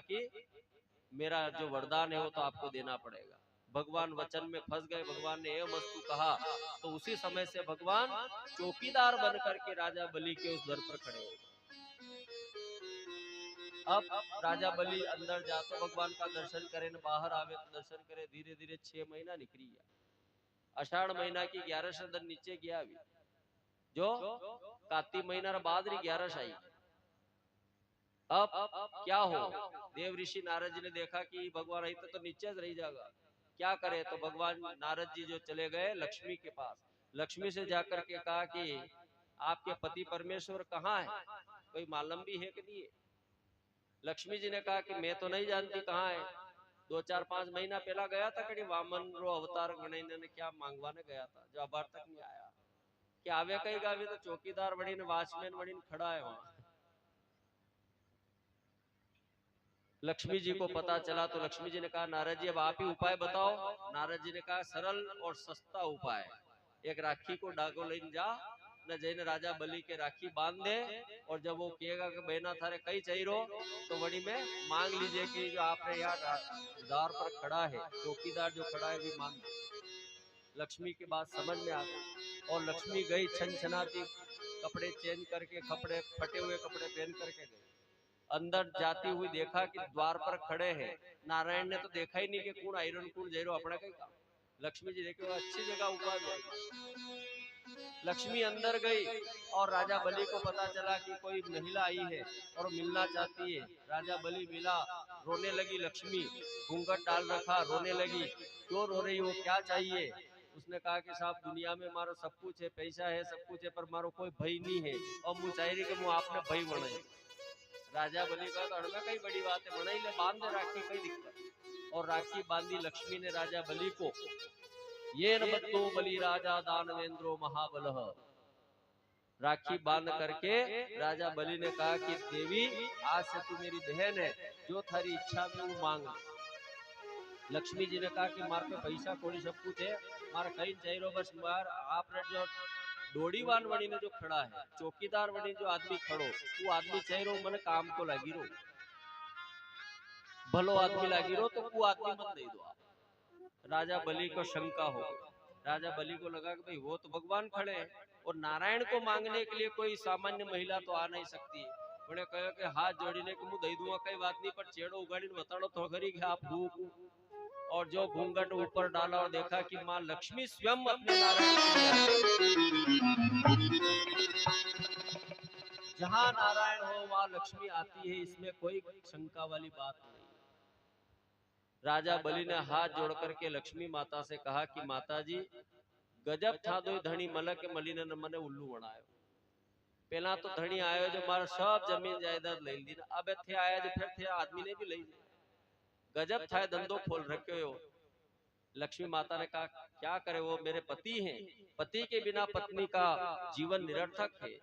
कि मेरा जो वरदान है वो तो आपको देना पड़ेगा। भगवान वचन में फंस गए, भगवान ने एवं वस्तु कहा तो उसी समय से भगवान चौकीदार बन करके राजा बलि के उस दर पर खड़े हो गए। अब राजा बलि अंदर जा तो भगवान का दर्शन करे, न बाहर आवे तो दर्शन करे। धीरे धीरे 6 महीना निकली गया। अषाढ़ महीना की 11 दिन नीचे गया भी, जो कार्तिक महीना बाद 11 आई। अब क्या हो, देव ऋषि नारद जी ने देखा कि भगवान रही तो नीचे रह जाएगा, क्या करे। तो भगवान नारद जी जो चले गए लक्ष्मी के पास, लक्ष्मी से जाकर के कहा कि आपके पति परमेश्वर कहाँ है, कोई मालूम भी है कि नहीं है। लक्ष्मी जी ने कहा कि मैं तो नहीं जानती कहाँ है। 2-4-5 महीना पहला गया था कहीं वामन रो अवतार गणिन ने क्या मांगवाने गया था, जो अब तक नहीं आया। कि आवे कहीं गावे तो चौकीदार बनी ने वॉचमैन बनी खड़ा है वहां। लक्ष्मी जी को पता चला तो लक्ष्मी जी ने कहा नारद जी अब आप ही उपाय बताओ। नारद जी ने कहा सरल और सस्ता उपाय, एक राखी को डागो लेने जा न जैन राजा बलि के राखी बांध दे, और जब वो कहेगा कि बहना थारे कई चाहिए तो वड़ी में मांग लीजिए कि जो आपने यहाँ द्वार पर खड़ा है चौकीदार जो खड़ा है भी मांग। लक्ष्मी की बात समझ में आ गई और लक्ष्मी गई छन छनाती, कपड़े चेंज करके, कपड़े फटे हुए कपड़े पहन करके गई। अंदर जाती हुई देखा कि द्वार पर खड़े हैं। नारायण ने तो देखा ही नहीं कि कौन आयरन कौन जैरो अपना कहीं काम। लक्ष्मी जी देखे अच्छी जगह उपाय जाएगी। लक्ष्मी अंदर गई और राजा बलि को पता चला कि कोई महिला आई है और मिलना चाहती है। राजा बलि मिला, रोने लगी लक्ष्मी, घूंघट डाल रखा, रोने लगी। क्यों रो रही हो, क्या चाहिए। उसने कहा कि साहब दुनिया में मारो सब कुछ है, पैसा है, सब कुछ है, पर मारो कोई भय नहीं है और मुझे चाहिए कि मुझे आपने भय बनाई। राजा बलि का तो अड़गा कई बड़ी बात है, बनाई ले बांध दे राखी, कई दिक्कत। और राखी बांधी लक्ष्मी ने राजा बलि को। ये न बद्दो बलि राजा दानवेंद्रो महाबलः, राखी बांध करके राजा बलि ने कहा कि देवी आज से तू मेरी बहन है, जो थारी इच्छा में वो मांग। लक्ष्मी जी ने कहा कि मार पे पैसा कोड़ी सब कुछ है, मार कहीं चाहिए बस मार आपने जो डोडीवान वणी ने जो खड़ा है, चौकीदार वणी जो आदमी खड़ो, वो आदमी चाहिए मन काम को लगी रो, भलो आदमी लगी रो, तो वो आदमी मत दे दो आप। राजा बलि को शंका हो, राजा बलि को लगा कि भाई वो तो भगवान खड़े हैं और नारायण को मांगने के लिए कोई सामान्य महिला तो आ नहीं सकती है। उन्हें कहा कि हाथ जोड़ने को मुंह दे दूंगा कई बात नहीं, पर छेड़ो उगाड़ी बताड़ो तो खरी कि आप भूख। और जो घूंघट ऊपर डाला और देखा कि माँ लक्ष्मी स्वयं अपने नारायण के जहां नारायण हो वहां लक्ष्मी आती है, इसमें कोई शंका वाली बात नहीं। राजा बलि ने हाथ जोड़ करके लक्ष्मी माता से कहा कि माता जी गजब था दो धनी मलक के मली ने मने उल्लू बनायो। पहला तो धनी आयो जो मारा सब जमीन जायदाद ले ली, अब थे आया जो फिर थे आदमी ने भी ले ली। गजब था धंधो खोल रखे हो। लक्ष्मी माता ने कहा क्या करे, वो मेरे पति हैं, पति के बिना पत्नी का जीवन निरर्थक है।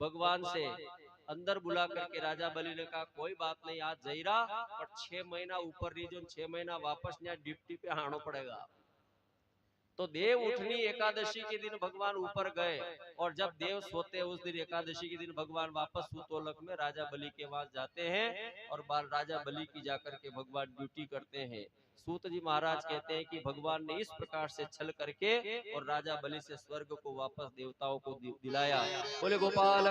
भगवान से अंदर बुला करके राजा बलि ने कहा कोई बात नहीं, आज जईरा और 6 महीना ऊपर रीजन 6 महीना वापस यहाँ ड्यूटी पे आना पड़ेगा। तो देव उठनी एकादशी के दिन भगवान ऊपर गए और जब देव सोते उस दिन एकादशी के दिन भगवान वापस सूतोलक में राजा बलि के पास जाते हैं और राजा बलि की जाकर के भगवान ड्यूटी करते हैं। सूत जी महाराज कहते हैं कि भगवान ने इस प्रकार से छल करके और राजा बलि से स्वर्ग को वापस देवताओं को दिलाया। बोले गोपाल।